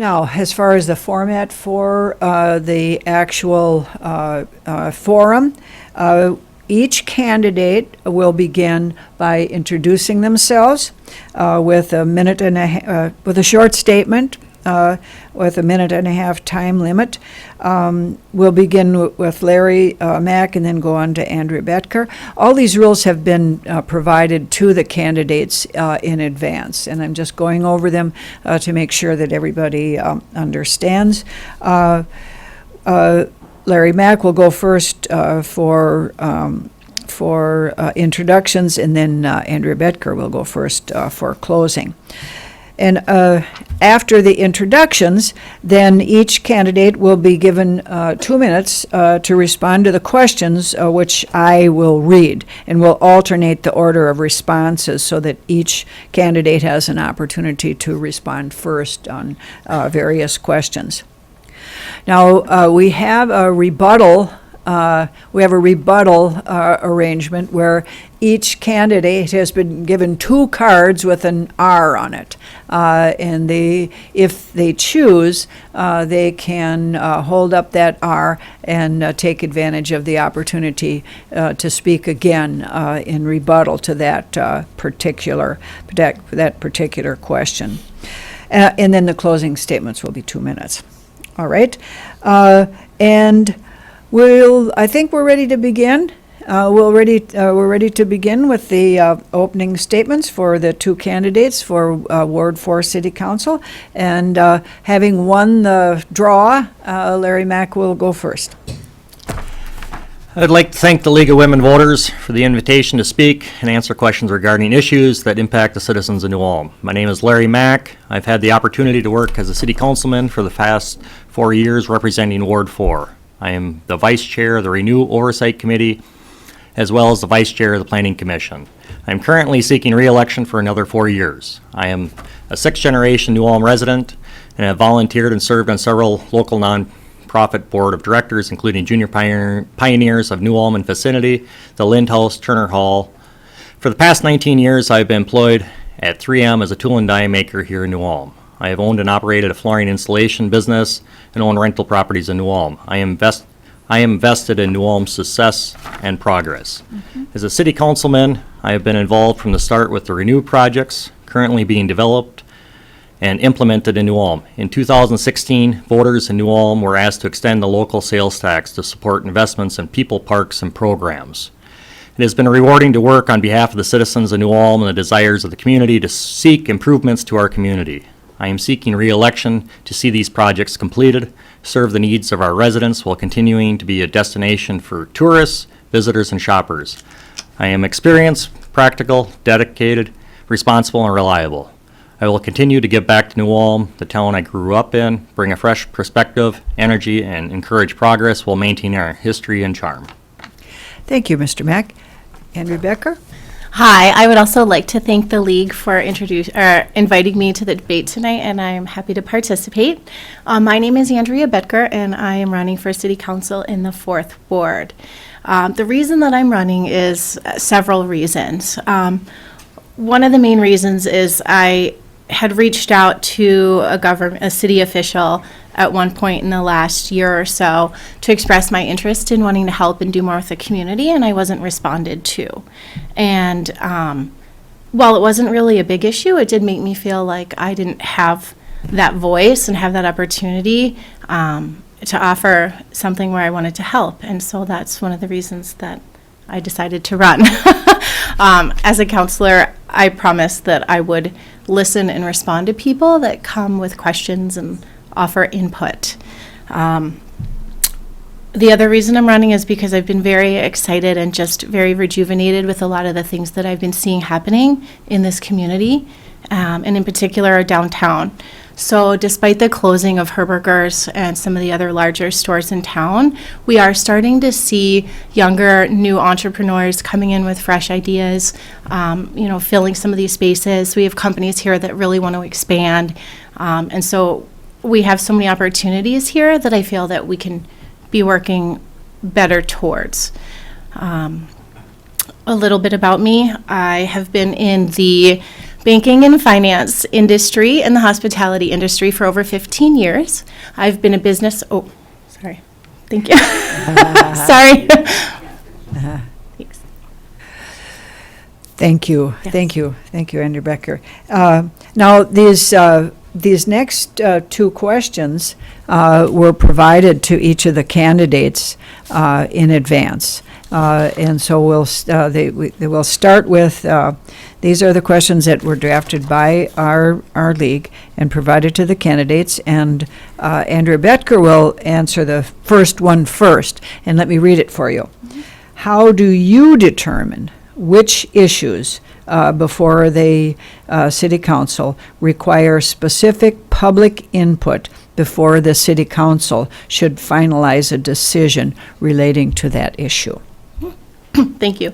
Now, as far as the format for the actual forum, each candidate will begin by introducing themselves with with a short statement, with a minute and a half time limit. We'll begin with Larry Mack and then go on to Andrea Betker. All these rules have been provided to the candidates in advance, and I'm just going over them to make sure that everybody understands. Larry Mack will go first for introductions, and then Andrea Betker will go first for closing. And after the introductions, then each candidate will be given 2 minutes to respond to the questions, which I will read, and we'll alternate the order of responses so that each candidate has an opportunity to respond first on various questions. Now, we have a rebuttal arrangement where each candidate has been given 2 cards with an R on it. And if they choose, they can hold up that R and take advantage of the opportunity to speak again in rebuttal to that particular question. And then the closing statements will be 2 minutes. All right. And I think we're ready to begin. We're ready to begin with the opening statements for the 2 candidates for Ward 4 City Council. And having won the draw, Larry Mack will go first. I'd like to thank the League of Women Voters for the invitation to speak and answer questions regarding issues that impact the citizens of New Ulm. My name is Larry Mack. I've had the opportunity to work as a city councilman for the past 4 years representing Ward 4. I am the vice chair of the Renew Oversight Committee, as well as the vice chair of the Planning Commission. I'm currently seeking re-election for another 4 years. I am a 6th-generation New Ulm resident and have volunteered and served on several local non-profit board of directors, including Junior Pioneers of New Ulm and vicinity, the Lindhouse, Turner Hall. For the past 19 years, I've been employed at 3M as a tool and die maker here in New Ulm. I have owned and operated a flooring installation business and own rental properties in New Ulm. I am vested in New Ulm's success and progress. As a city councilman, I have been involved from the start with the Renew projects currently being developed and implemented in New Ulm. In 2016, voters in New Ulm were asked to extend the local sales tax to support investments in people, parks, and programs. It has been rewarding to work on behalf of the citizens of New Ulm and the desires of the community to seek improvements to our community. I am seeking re-election to see these projects completed, serve the needs of our residents while continuing to be a destination for tourists, visitors, and shoppers. I am experienced, practical, dedicated, responsible, and reliable. I will continue to give back to New Ulm, the town I grew up in, bring a fresh perspective, energy, and encourage progress while maintaining our history and charm. Thank you, Mr. Mack. Andrea Betker? Hi, I would also like to thank the League for inviting me to the debate tonight, and I'm happy to participate. My name is Andrea Betker, and I am running for City Council in the 4th Ward. The reason that I'm running is several reasons. One of the main reasons is I had reached out to a city official at one point in the last year or so to express my interest in wanting to help and do more with the community, and I wasn't responded to. And while it wasn't really a big issue, it did make me feel like I didn't have that voice and have that opportunity to offer something where I wanted to help. And so that's one of the reasons that I decided to run. As a counselor, I promised that I would listen and respond to people that come with questions and offer input. The other reason I'm running is because I've been very excited and just very rejuvenated with a lot of the things that I've been seeing happening in this community, and in particular downtown. So despite the closing of Herberger's and some of the other larger stores in town, we are starting to see younger, new entrepreneurs coming in with fresh ideas, filling some of these spaces. We have companies here that really want to expand. And so we have so many opportunities here that I feel that we can be working better towards. A little bit about me. I have been in the banking and finance industry and the hospitality industry for over 15 years. I've been a business, sorry. Thank you. Sorry. Thanks. Thank you, Yes. thank you, Andrew Becker. Now, these next two questions were provided to each of the candidates in advance. And so they will start with, these are the questions that were drafted by our league and provided to the candidates. And Andrea Betker will answer the first one first. And let me read it for you. How do you determine which issues before the city council require specific public input before the city council should finalize a decision relating to that issue? Thank you.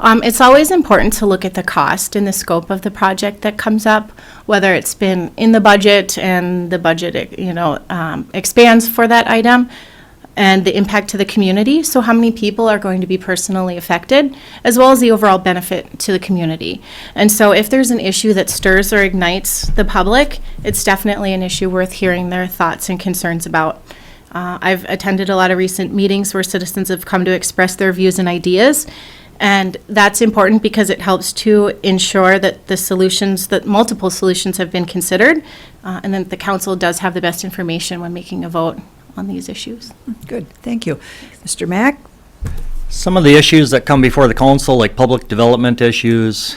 It's always important to look at the cost and the scope of the project that comes up, whether it's been in the budget and the budget, expands for that item, and the impact to the community. So how many people are going to be personally affected, as well as the overall benefit to the community. And so if there's an issue that stirs or ignites the public, it's definitely an issue worth hearing their thoughts and concerns about. I've attended a lot of recent meetings where citizens have come to express their views and ideas, and that's important because it helps to ensure that that multiple solutions have been considered, and that the council does have the best information when making a vote on these issues. Good, thank you. Mr. Mack? Some of the issues that come before the council, like public development issues,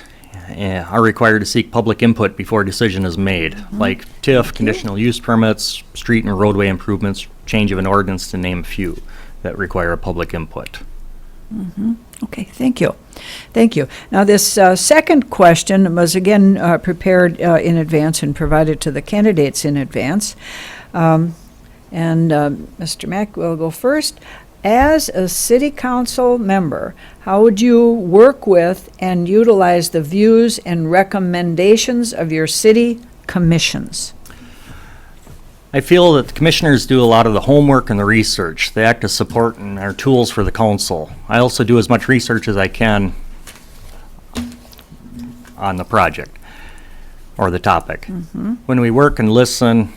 are required to seek public input before a decision is made, like TIF, conditional use permits, street and roadway improvements, change of an ordinance, to name a few that require a public input. Okay, thank you. Thank you. Now, this second question was again prepared in advance and provided to the candidates in advance. And Mr. Mack will go first. As a city council member, how would you work with and utilize the views and recommendations of your city commissions? I feel that the commissioners do a lot of the homework and the research. They act as support and are tools for the council. I also do as much research as I can on the project or the topic. When we work and listen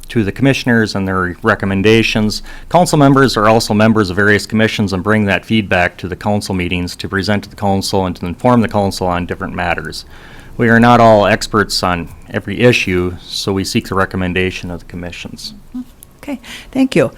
to the commissioners and their recommendations, council members are also members of various commissions and bring that feedback to the council meetings to present to the council and to inform the council on different matters. We are not all experts on every issue, so we seek the recommendation of the commissions. Okay, thank you.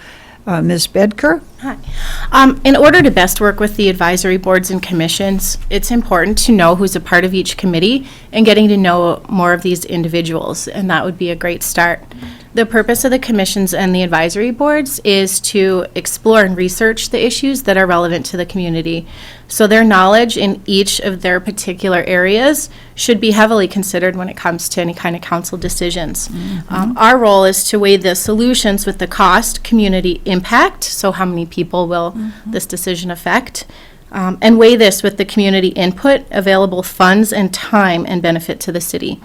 Ms. Bedker? Hi. In order to best work with the advisory boards and commissions, it's important to know who's a part of each committee and getting to know more of these individuals, and that would be a great start. The purpose of the commissions and the advisory boards is to explore and research the issues that are relevant to the community. So their knowledge in each of their particular areas should be heavily considered when it comes to any kind of council decisions. Our role is to weigh the solutions with the cost, community impact, so how many people will this decision affect, and weigh this with the community input, available funds, and time and benefit to the city.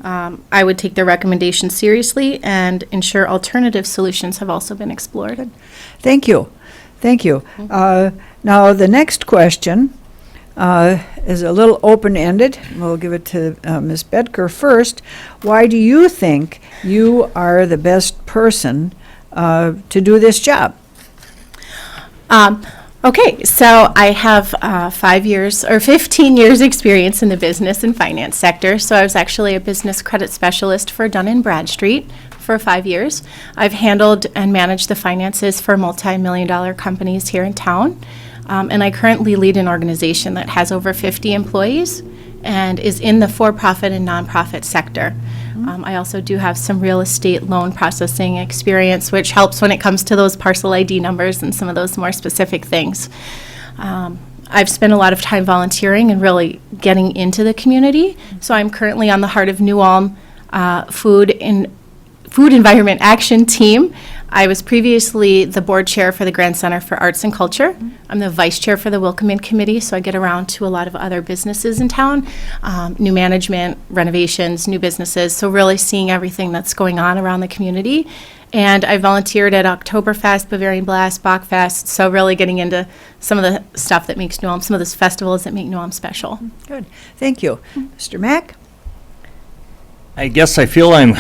I would take their recommendations seriously and ensure alternative solutions have also been explored. Thank you. Thank you. Now, the next question is a little open-ended. We'll give it to Ms. Bedker first. Why do you think you are the best person to do this job? Okay, so I have 15 years experience in the business and finance sector. So I was actually a business credit specialist for Dun & Bradstreet for 5 years. I've handled and managed the finances for multi-million-dollar companies here in town. And I currently lead an organization that has over 50 employees and is in the for-profit and nonprofit sector. I also do have some real estate loan processing experience, which helps when it comes to those parcel ID numbers and some of those more specific things. I've spent a lot of time volunteering and really getting into the community. So I'm currently on the Heart of New Ulm Food Environment Action Team. I was previously the board chair for the Grand Center for Arts and Culture. I'm the vice chair for the Welcome In Committee, so I get around to a lot of other businesses in town, new management, renovations, new businesses, so really seeing everything that's going on around the community. And I volunteered at Oktoberfest, Bavarian Blast, Bachfest, so really getting into some of the stuff that makes New Ulm, some of those festivals that make New Ulm special. Good, thank you. Mr. Mack? I guess I feel I'm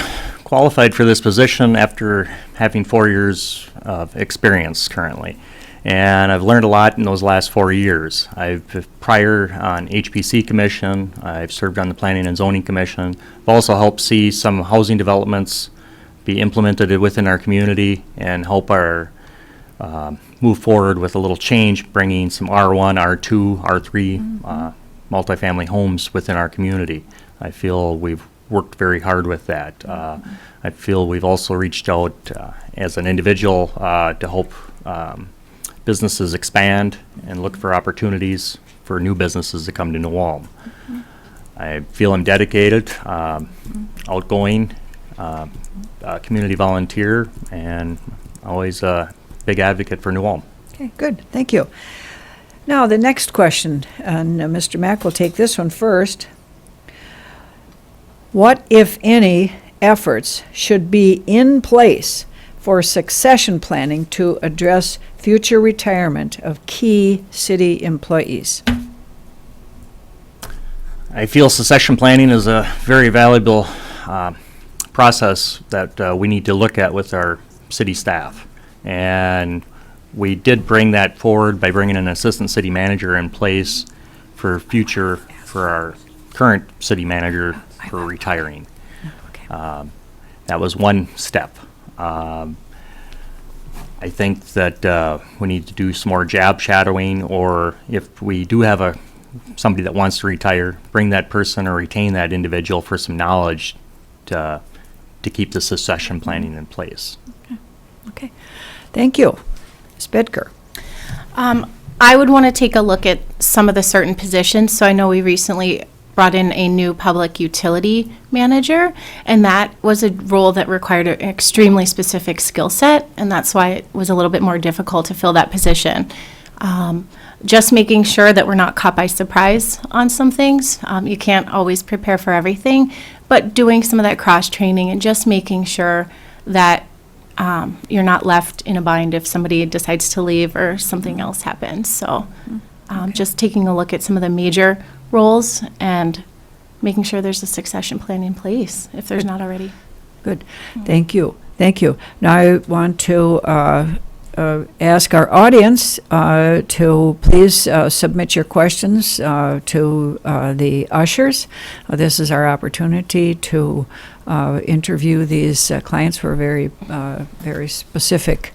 qualified for this position after having 4 years of experience currently. And I've learned a lot in those last 4 years. I've prior on HPC Commission, I've served on the Planning and Zoning Commission. I've also helped see some housing developments be implemented within our community and help our move forward with a little change, bringing some R1, R2, R3 multifamily homes within our community. I feel we've worked very hard with that. I feel we've also reached out as an individual to help businesses expand and look for opportunities for new businesses to come to New Ulm. I feel I'm dedicated, outgoing, community volunteer, and always a big advocate for New Ulm. Okay, good, thank you. Now, the next question, and Mr. Mack will take this one first. What, if any, efforts should be in place for succession planning to address future retirement of key city employees? I feel succession planning is a very valuable process that we need to look at with our city staff. And we did bring that forward by bringing an assistant city manager in place for our current city manager for retiring. That was one step. I think that we need to do some more job shadowing, or if we do have somebody that wants to retire, bring that person or retain that individual for some knowledge to keep the succession planning in place. Okay, thank you. Ms. Bedker? I would want to take a look at some of the certain positions. So I know we recently brought in a new public utility manager, and that was a role that required an extremely specific skill set, and that's why it was a little bit more difficult to fill that position. Just making sure that we're not caught by surprise on some things. You can't always prepare for everything, but doing some of that cross-training and just making sure that you're not left in a bind if somebody decides to leave or something else happens. So just taking a look at some of the major roles and making sure there's a succession plan in place if there's not already. Good, thank you, thank you. Now I want to ask our audience to please submit your questions to the ushers. This is our opportunity to interview these clients for a very specific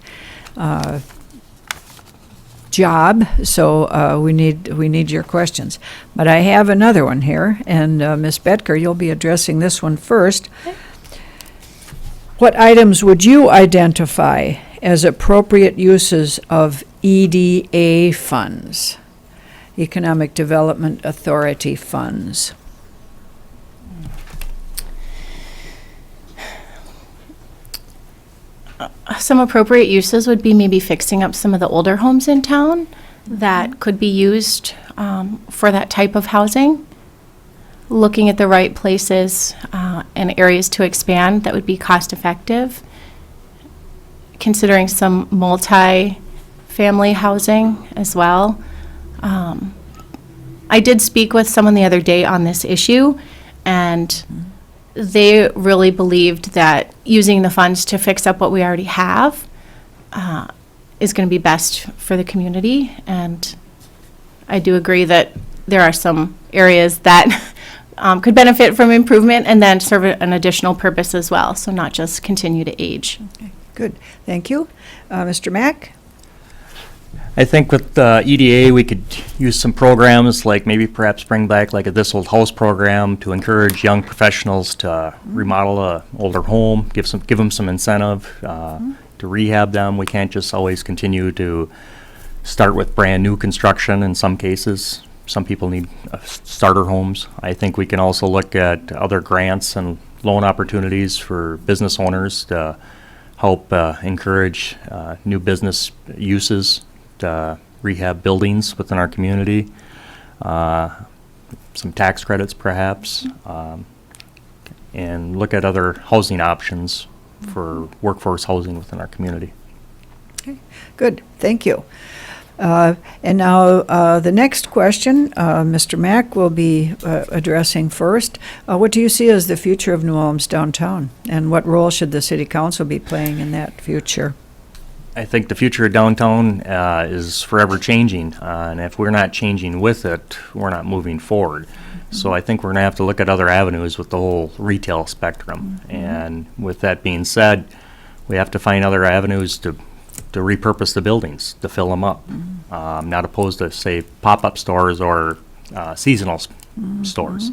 job, so we need your questions. But I have another one here, and Ms. Bedker, you'll be addressing this one first. Okay. What items would you identify as appropriate uses of EDA funds, Economic Development Authority funds? Some appropriate uses would be maybe fixing up some of the older homes in town that could be used for that type of housing. Looking at the right places and areas to expand that would be cost effective. Considering some multi-family housing as well. I did speak with someone the other day on this issue, and they really believed that using the funds to fix up what we already have is going to be best for the community. And I do agree that there are some areas that could benefit from improvement and then serve an additional purpose as well, so not just continue to age. Okay, good, thank you. Mr. Mack? I think with EDA, we could use some programs like maybe perhaps bring back like a This Old House program to encourage young professionals to remodel a older home, give them some incentive to rehab them. We can't just always continue to start with brand new construction in some cases. Some people need starter homes. I think we can also look at other grants and loan opportunities for business owners to help encourage new business uses, rehab buildings within our community, some tax credits perhaps, and look at other housing options for workforce housing within our community. Okay, good, thank you. And now the next question, Mr. Mack will be addressing first. What do you see as the future of New Ulm's downtown, and what role should the city council be playing in that future? I think the future of downtown is forever changing, and if we're not changing with it, we're not moving forward. So I think we're going to have to look at other avenues with the whole retail spectrum. And with that being said, we have to find other avenues to repurpose the buildings, to fill them up. I'm not opposed to, say, pop-up stores or seasonal stores.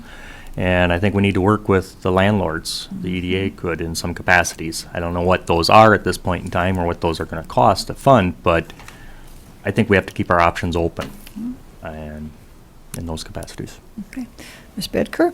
And I think we need to work with the landlords. The EDA could in some capacities. I don't know what those are at this point in time or what those are going to cost to fund, but I think we have to keep our options open and in those capacities. Okay. Ms. Bedker?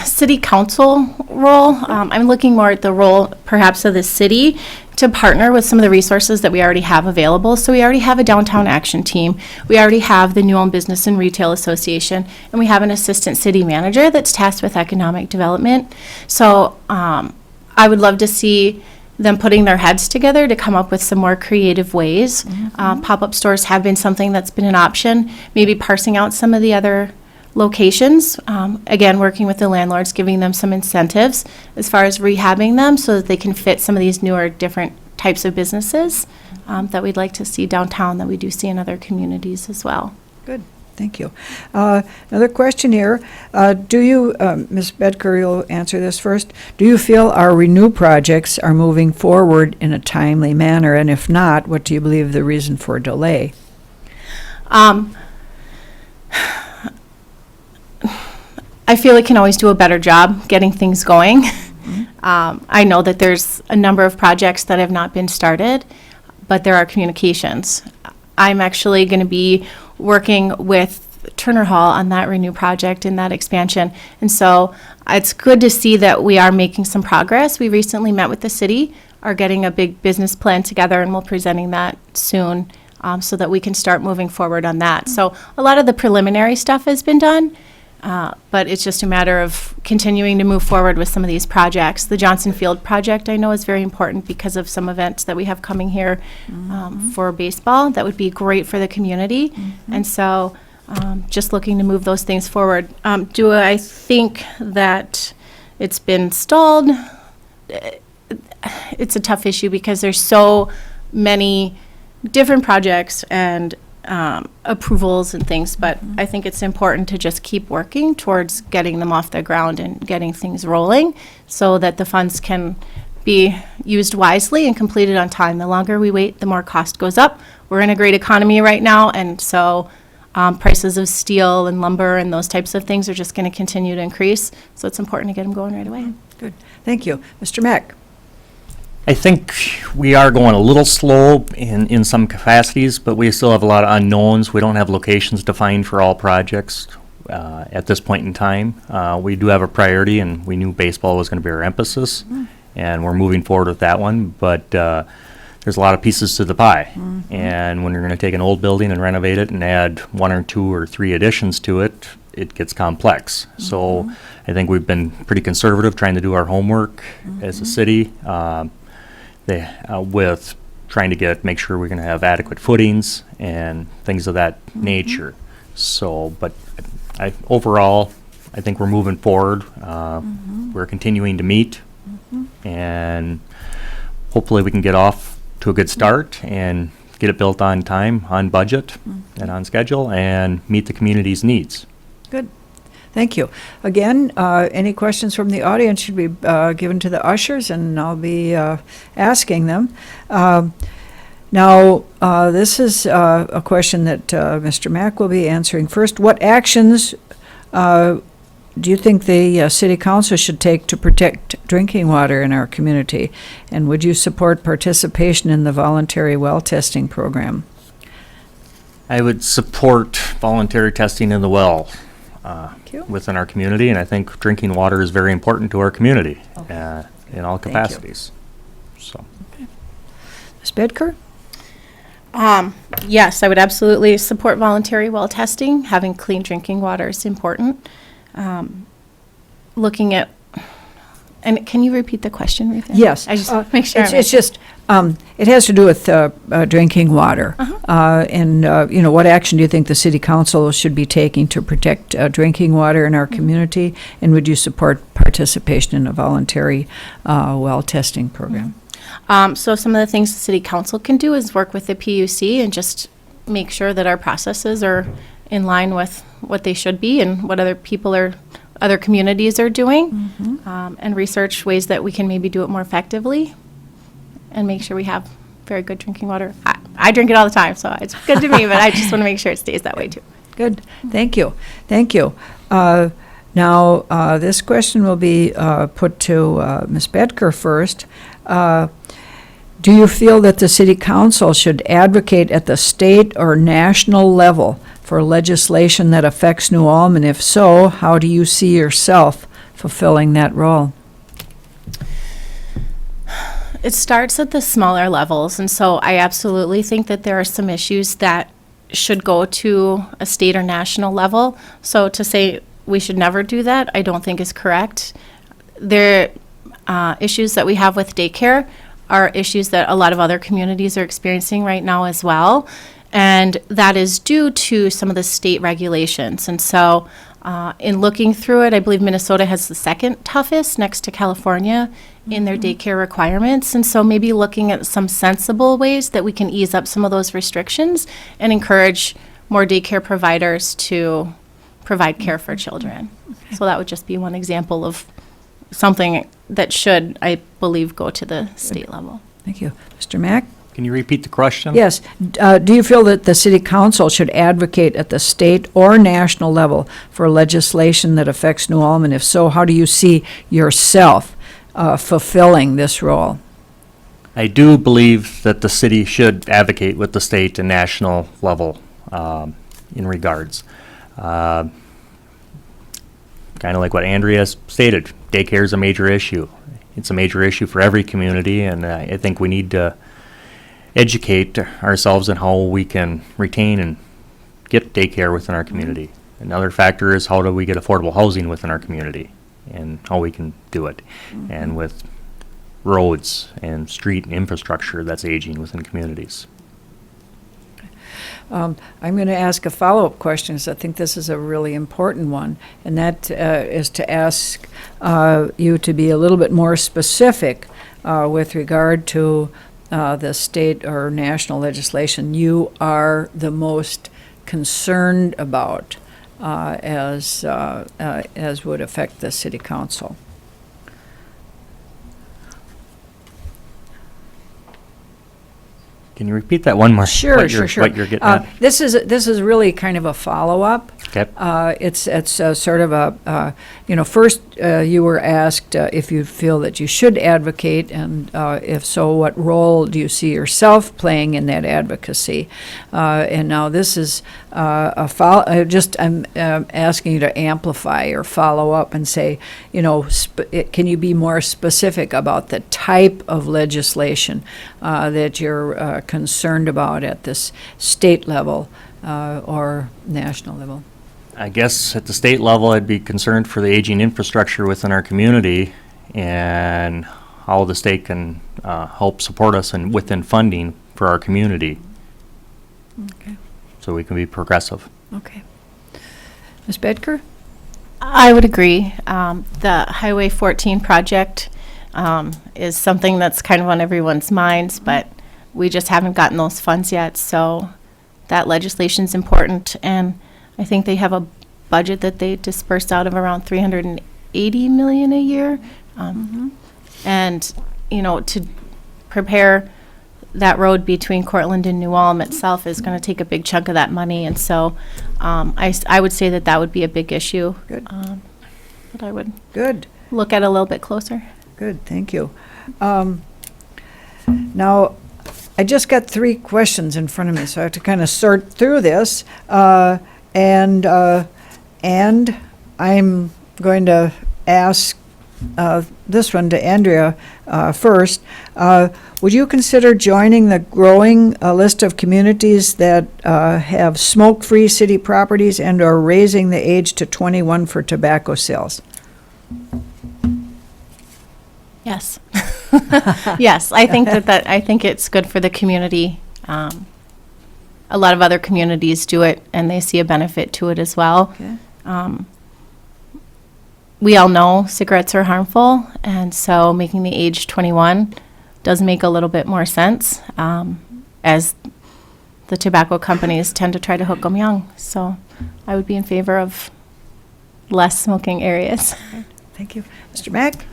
City council role, I'm looking more at the role perhaps of the city to partner with some of the resources that we already have available. So we already have a downtown action team. We already have the New Ulm Business and Retail Association, and we have an assistant city manager that's tasked with economic development. So I would love to see them putting their heads together to come up with some more creative ways. Pop-up stores have been something that's been an option, maybe parsing out some of the other locations, again, working with the landlords, giving them some incentives as far as rehabbing them so that they can fit some of these newer, different types of businesses that we'd like to see downtown that we do see in other communities as well. Good, thank you. Another question here. Do you, Ms. Bedker, you'll answer this first. Do you feel our Renew projects are moving forward in a timely manner? And if not, what do you believe the reason for delay? I feel it can always do a better job getting things going. I know that there's a number of projects that have not been started, but there are communications. I'm actually going to be working with Turner Hall on that Renew project and that expansion. And so it's good to see that we are making some progress. We recently met with the city, are getting a big business plan together, and we'll be presenting that soon so that we can start moving forward on that. So a lot of the preliminary stuff has been done. But it's just a matter of continuing to move forward with some of these projects. The Johnson Field project I know is very important because of some events that we have coming here for baseball. That would be great for the community. And so just looking to move those things forward. Do I think that it's been stalled? It's a tough issue because there's so many different projects and approvals and things, but I think it's important to just keep working towards getting them off the ground and getting things rolling so that the funds can be used wisely and completed on time. The longer we wait, the more cost goes up. We're in a great economy right now, and so prices of steel and lumber and those types of things are just going to continue to increase, so it's important to get them going right away. Good, thank you. Mr. Mack? I think we are going a little slow in some capacities, but we still have a lot of unknowns. We don't have locations defined for all projects at this point in time. We do have a priority, and we knew baseball was going to be our emphasis, and we're moving forward with that one. But there's a lot of pieces to the pie, and when you're going to take an old building and renovate it and add 1 or 2 or 3 additions to it, it gets complex. So I think we've been pretty conservative trying to do our homework as a city. With trying to make sure we're going to have adequate footings and things of that nature. So, but overall, I think we're moving forward. We're continuing to meet, and hopefully we can get off to a good start and get it built on time, on budget, and on schedule, and meet the community's needs. Good. Thank you. Again, any questions from the audience should be given to the ushers, and I'll be asking them. Now, this is a question that Mr. Mack will be answering first. What actions do you think the City Council should take to protect drinking water in our community? And would you support participation in the voluntary well testing program? I would support voluntary testing in the well. you. within our community, and I think drinking water is very important to our community in all Thank you. capacities. So, Ms. Bedker? Yes, I would absolutely support voluntary well testing. Having clean drinking water is important. Looking at, and can you repeat the question, Ruth? Yes. I just want to make sure. It's just, it has to do with drinking water. And, what action do you think the city council should be taking to protect drinking water in our community? And would you support participation in a voluntary well testing program? So some of the things the city council can do is work with the PUC and just make sure that our processes are in line with what they should be and what other communities are doing, and research ways that we can maybe do it more effectively and make sure we have very good drinking water. I drink it all the time, so it's good to me, but I just want to make sure it stays that way too. Good. Thank you. Thank you. Now, this question will be put to Ms. Bedker first. Do you feel that the city council should advocate at the state or national level for legislation that affects New Ulm? And if so, how do you see yourself fulfilling that role? It starts at the smaller levels, and so I absolutely think that there are some issues that should go to a state or national level. So to say we should never do that, I don't think is correct. There issues that we have with daycare are issues that a lot of other communities are experiencing right now as well, and that is due to some of the state regulations. And so in looking through it, I believe Minnesota has the second toughest next to California in their daycare requirements. And so maybe looking at some sensible ways that we can ease up some of those restrictions and encourage more daycare providers to provide care for children. So that would just be one example of something that should, I believe, go to the state level. Thank you. Mr. Mack? can you repeat the question? Yes. Do you feel that the city council should advocate at the state or national level for legislation that affects New Ulm? And if so, how do you see yourself fulfilling this role? I do believe that the city should advocate with the state and national level in regards. Kind of like what Andrea stated, daycare is a major issue. It's a major issue for every community, and I think we need to educate ourselves on how we can retain and get daycare within our community. Another factor is how do we get affordable housing within our community and how we can do it. And with roads and street infrastructure that's aging within communities. I'm going to ask a follow-up question, because I think this is a really important one, and that is to ask you to be a little bit more specific with regard to the state or national legislation you are the most concerned about as would affect the city council. Can you repeat that one more? Sure. What you're getting at? This is really kind of a follow-up. Okay. It's sort of a, first you were asked if you feel that you should advocate, and if so, what role do you see yourself playing in that advocacy? And now this is I'm asking you to amplify or follow up and say, can you be more specific about the type of legislation that you're concerned about at this state level or national level? I guess at the state level, I'd be concerned for the aging infrastructure within our community and how the state can help support us and within funding for our community. Okay. So we can be progressive. Okay. Ms. Bedker? I would agree. The Highway 14 project is something that's kind of on everyone's minds, but we just haven't gotten those funds yet. So that legislation's important, and I think they have a budget that they dispersed out of around $380 million a year. And, to prepare that road between Cortland and New Ulm itself is going to take a big chunk of that money. And so I would say that would be a big issue. Good. That I would Good. look at a little bit closer. Good, thank you. Now, I just got 3 questions in front of me, so I have to kind of sort through this. And And I'm going to ask this one to Andrea first. Would you consider joining the growing list of communities that have smoke-free city properties and are raising the age to 21 for tobacco sales? Yes. Yes, I think I think it's good for the community. A lot of other communities do it, and they see a benefit to it as well. Okay. We all know cigarettes are harmful, and so making the age 21 does make a little bit more sense, as the tobacco companies tend to try to hook them young. So I would be in favor of less smoking areas. Thank you. Mr. Mack?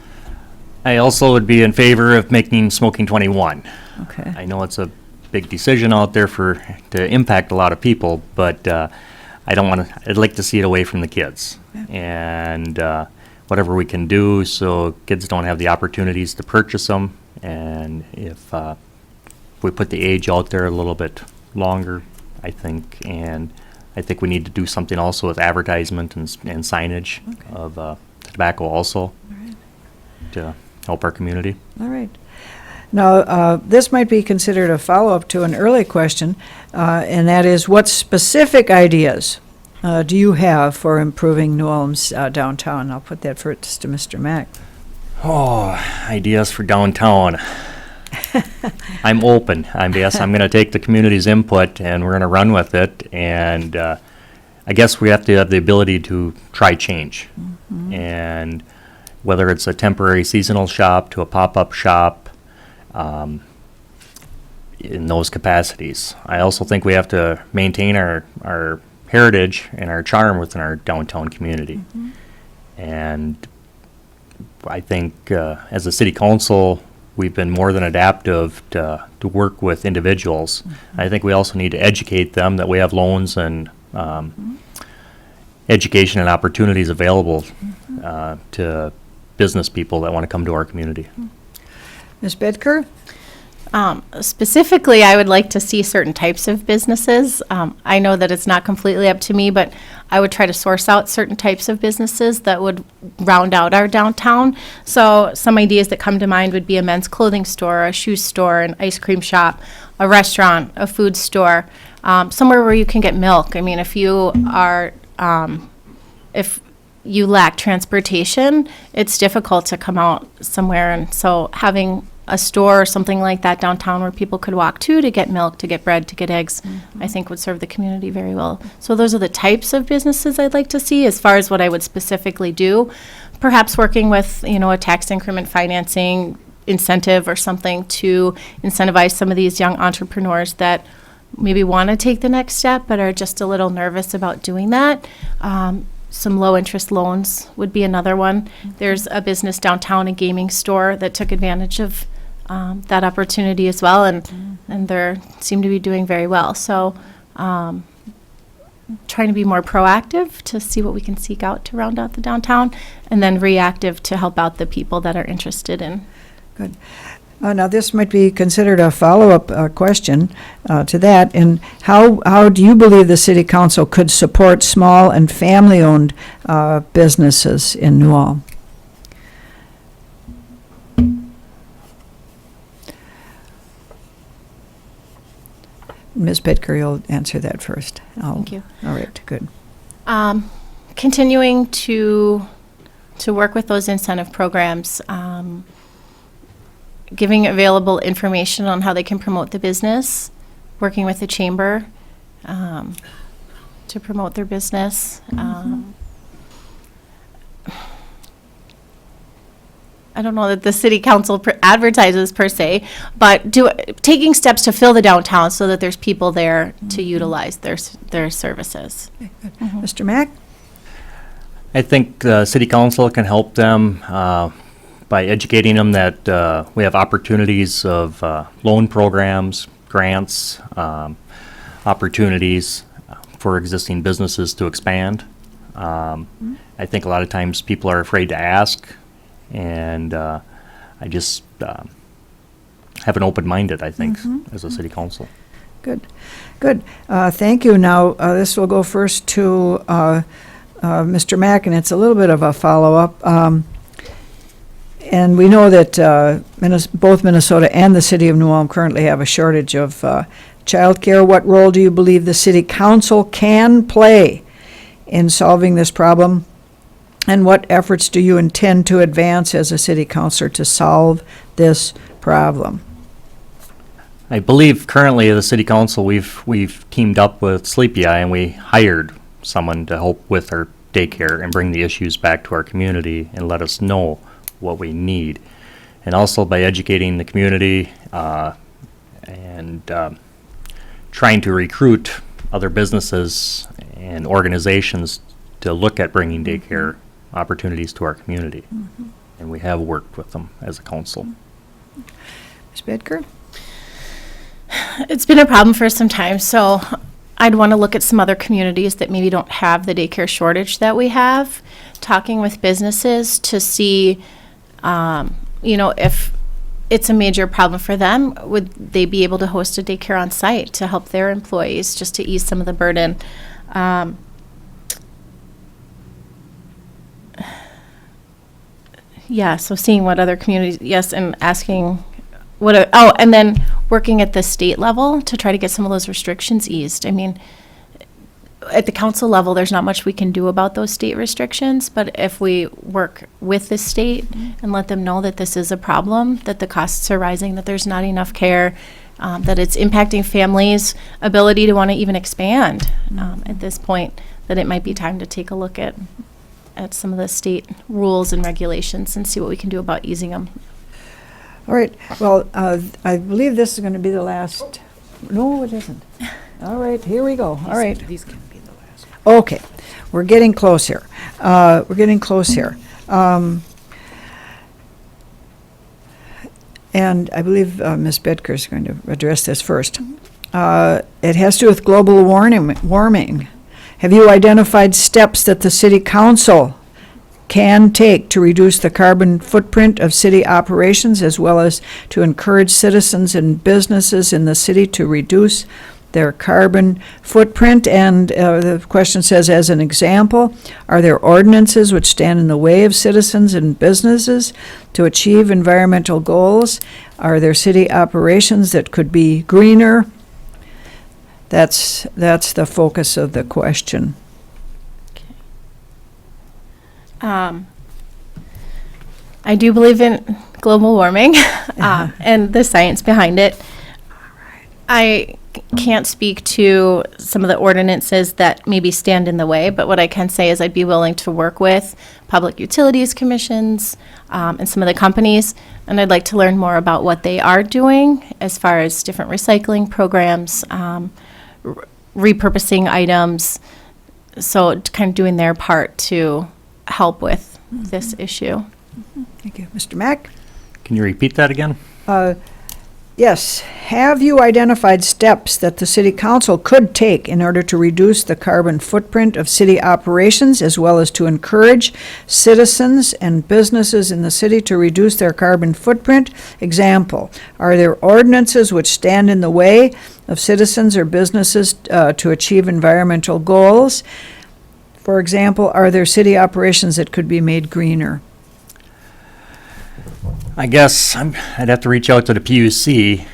I also would be in favor of making smoking 21. Okay. I know it's a big decision out there to impact a lot of people, but I don't want to. I'd like to see it away from the kids, and whatever we can do so kids don't have the opportunities to purchase them. And if we put the age out there a little bit longer, I think we need to do something also with advertisement and signage of tobacco also to help our community. All right. Now, this might be considered a follow-up to an early question, and that is, what specific ideas do you have for improving New Ulm's downtown? I'll put that first to Mr. Mack. Oh, ideas for downtown. I'm open. I'm going to take the community's input and we're going to run with it. And I guess we have to have the ability to try change. Mm-hmm. And whether it's a temporary seasonal shop to a pop-up shop, in those capacities. I also think we have to maintain our heritage and our charm within our downtown community. Mm-hmm. And I think as a city council, we've been more than adaptive to work with individuals. Mm-hmm. I think we also need to educate them that we have loans and education and opportunities available to business people that want to come to our community. Ms. Bedker? Specifically, I would like to see certain types of businesses. I know that it's not completely up to me, but I would try to source out certain types of businesses that would round out our downtown. So some ideas that come to mind would be a men's clothing store, a shoe store, an ice cream shop, a restaurant, a food store, somewhere where you can get milk. I mean, if you are, if you lack transportation, it's difficult to come out somewhere. And so having a store or something like that downtown where people could walk to get milk, to get bread, to get eggs, I think would serve the community very well. So those are the types of businesses I'd like to see. As far as what I would specifically do, perhaps working with, a tax increment financing incentive or something to incentivize some of these young entrepreneurs that maybe want to take the next step but are just a little nervous about doing that. Some low-interest loans would be another one. There's a business downtown, a gaming store, that took advantage of that opportunity as well, and they seem to be doing very well. So trying to be more proactive to see what we can seek out to round out the downtown, and then reactive to help out the people that are interested in. Good. Now, this might be considered a follow-up question to that. And how do you believe the City Council could support small and family-owned businesses in New Ulm? Ms. Bedker, you'll answer that first. Thank you. All right, good. Continuing to work with those incentive programs, giving available information on how they can promote the business, working with the chamber to promote their business. I don't know that the city council advertises per se, but taking steps to fill the downtown so that there's people there to utilize their services. Okay, good. Mr. Mack? I think the city council can help them by educating them that we have opportunities of loan programs, grants, opportunities for existing businesses to expand. I think a lot of times people are afraid to ask, and I just have an open-minded, I think, as a city council. Good, good. Thank you. Now, this will go first to Mr. Mack, and it's a little bit of a follow-up. And we know that both Minnesota and the city of New Ulm currently have a shortage of childcare. What role do you believe the city council can play in solving this problem? And what efforts do you intend to advance as a city councilor to solve this problem? I believe currently the city council, we've teamed up with Sleepy Eye and we hired someone to help with our daycare and bring the issues back to our community and let us know what we need. And also by educating the community and trying to recruit other businesses and organizations to look at bringing daycare opportunities to our community. And we have worked with them as a council. Ms. Bedker? It's been a problem for some time, so I'd want to look at some other communities that maybe don't have the daycare shortage that we have, talking with businesses to see, if it's a major problem for them, would they be able to host a daycare on site to help their employees, just to ease some of the burden. So seeing what other communities, and asking and then working at the state level to try to get some of those restrictions eased. I mean, at the council level, there's not much we can do about those state restrictions, but if we work with the state and let them know that this is a problem, that the costs are rising, that there's not enough care, that it's impacting families' ability to want to even expand at this point, that it might be time to take a look at some of the state rules and regulations and see what we can do about easing them. All right, well, I believe this is going to be the last. No, it isn't. All right, here we go. All right. These can be the last. Okay, we're getting close here. And I believe Ms. Bedker is going to address this first. It has to do with global warming. Have you identified steps that the city council can take to reduce the carbon footprint of city operations, as well as to encourage citizens and businesses in the city to reduce their carbon footprint? And the question says, as an example, are there ordinances which stand in the way of citizens and businesses to achieve environmental goals? Are there city operations that could be greener? That's the focus of the question. I do believe in global warming and the science behind it. I can't speak to some of the ordinances that maybe stand in the way, but what I can say is I'd be willing to work with public utilities commissions and some of the companies, and I'd like to learn more about what they are doing as far as different recycling programs, repurposing items, so kind of doing their part to help with this issue. Thank you. Mr. Mack? Can you repeat that again? Yes. Have you identified steps that the city council could take in order to reduce the carbon footprint of city operations, as well as to encourage citizens and businesses in the city to reduce their carbon footprint? Example, are there ordinances which stand in the way of citizens or businesses to achieve environmental goals? For example, are there city operations that could be made greener? I guess I'd have to reach out to the PUC,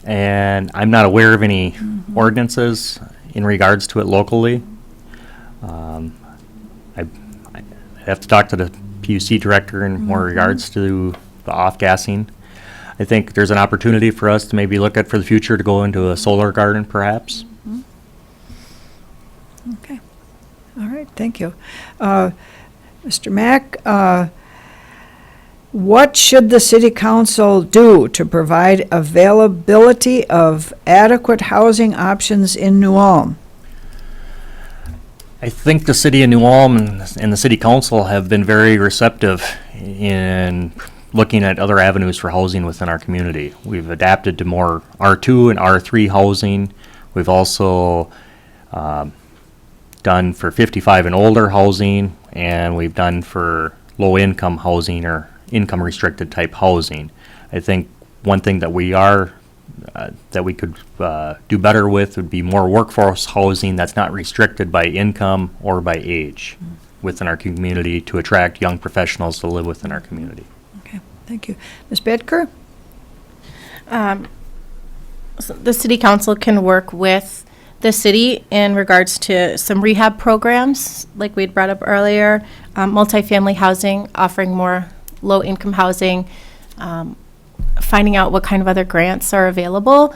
and I'm not aware of any ordinances in regards to it locally. I'd have to talk to the PUC director in more regards to the off-gassing. I think there's an opportunity for us to maybe look at for the future to go into a solar garden, perhaps. Okay. All right, thank you. Mr. Mack, what should the city council do to provide availability of adequate housing options in New Ulm? I think the city of New Ulm and the city council have been very receptive in looking at other avenues for housing within our community. We've adapted to more R2 and R3 housing. We've also done for 55 and older housing, and we've done for low-income housing or income-restricted type housing. I think one thing that we could do better with would be more workforce housing that's not restricted by income or by age. within our community to attract young professionals to live within our community. Okay, thank you. Ms. Bedker? So the city council can work with the city in regards to some rehab programs, like we had brought up earlier, multifamily housing, offering more low-income housing, finding out what kind of other grants are available,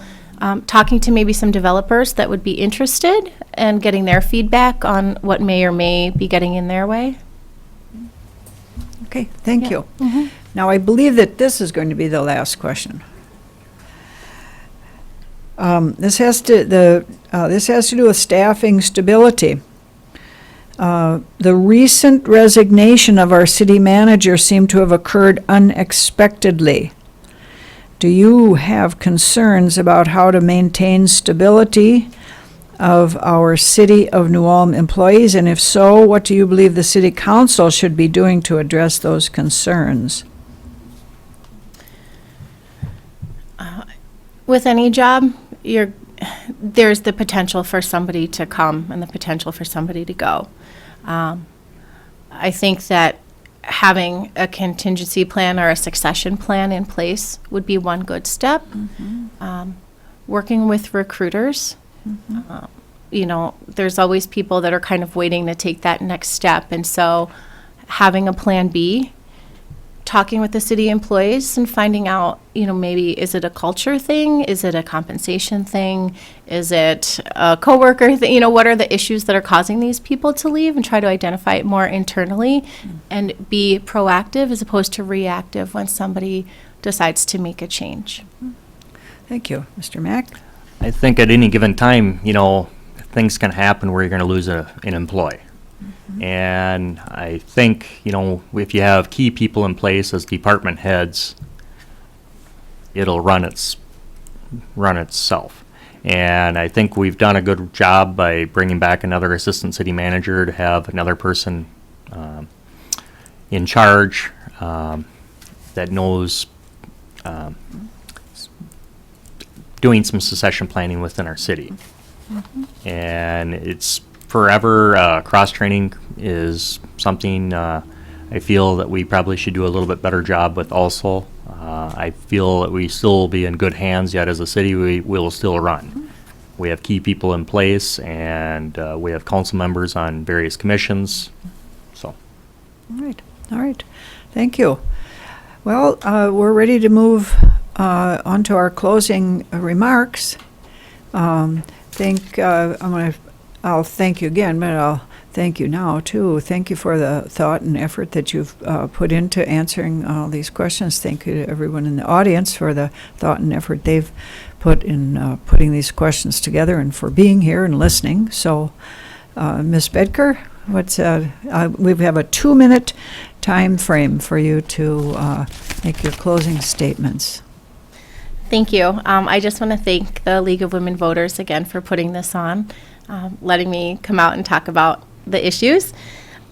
talking to maybe some developers that would be interested and getting their feedback on what may or may be getting in their way. Okay, thank Yeah. you. Now, I believe that this is going to be the last question. This has to do with staffing stability. The recent resignation of our city manager seemed to have occurred unexpectedly. Do you have concerns about how to maintain stability of our City of New Ulm employees? And if so, what do you believe the City Council should be doing to address those concerns? With any job, there's the potential for somebody to come and the potential for somebody to go. I think that having a contingency plan or a succession plan in place would be one good step. Working with recruiters, there's always people that are kind of waiting to take that next step. And so having a plan B, talking with the city employees and finding out, maybe is it a culture thing? Is it a compensation thing? Is it a coworker thing? What are the issues that are causing these people to leave, and try to identify it more internally and be proactive as opposed to reactive when somebody decides to make a change. Thank you. Mr. Mack? I think at any given time, things can happen where you're going to lose an employee. And I think, if you have key people in place as department heads, it'll run itself. And I think we've done a good job by bringing back another assistant city manager to have another person in charge that knows doing some succession planning within our city. And it's forever, cross-training is something I feel that we probably should do a little bit better job with also. I feel that we still will be in good hands, yet as a city we will still run. We have key people in place, and we have council members on various commissions, so. All right. Thank you. Well, we're ready to move on to our closing remarks. I'll thank you again, but I'll thank you now, too. Thank you for the thought and effort that you've put into answering all these questions. Thank you to everyone in the audience for the thought and effort they've put in putting these questions together and for being here and listening. So, Ms. Bedker, we have a 2-minute time frame for you to make your closing statements. Thank you. I just want to thank the League of Women Voters again for putting this on, letting me come out and talk about the issues.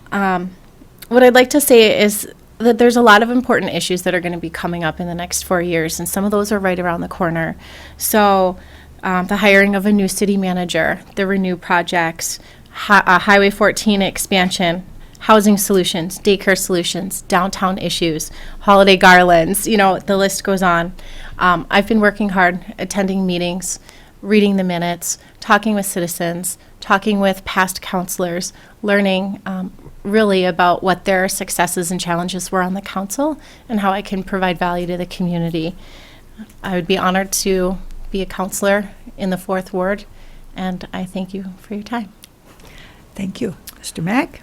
What I'd like to say is that there's a lot of important issues that are going to be coming up in the next 4 years, and some of those are right around the corner. So the hiring of a new city manager, the Renew projects, Highway 14 expansion, housing solutions, daycare solutions, downtown issues, holiday garlands, the list goes on. I've been working hard, attending meetings, reading the minutes, talking with citizens, talking with past counselors, learning really about what their successes and challenges were on the council and how I can provide value to the community. I would be honored to be a counselor in the 4th Ward, and I thank you for your time. Thank you. Mr. Mack?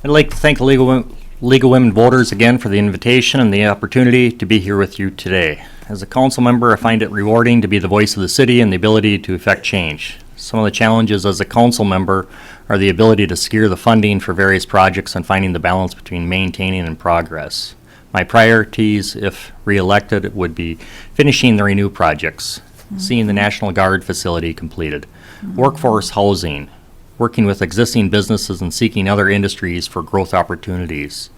I'd like to thank the League of Women Voters again for the invitation and the opportunity to be here with you today. As a council member, I find it rewarding to be the voice of the city and the ability to effect change. Some of the challenges as a council member are the ability to secure the funding for various projects and finding the balance between maintaining and progress. My priorities, if re-elected, would be finishing the Renew projects, seeing the National Guard facility completed, workforce housing, working with existing businesses and seeking other industries for growth opportunities.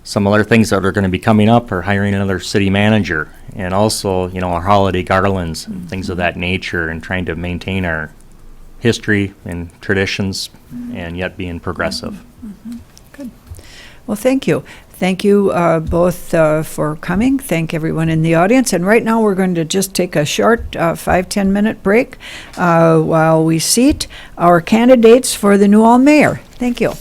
Some other things that are going to be coming up are hiring another city manager, and also, our holiday garlands and things of that nature, and trying to maintain our history and traditions, and yet being progressive. Well, thank you. Thank you both for coming. Thank everyone in the audience. And right now, we're going to just take a short 5-10 minute break while we seat our candidates for the New Ulm mayor. Thank you.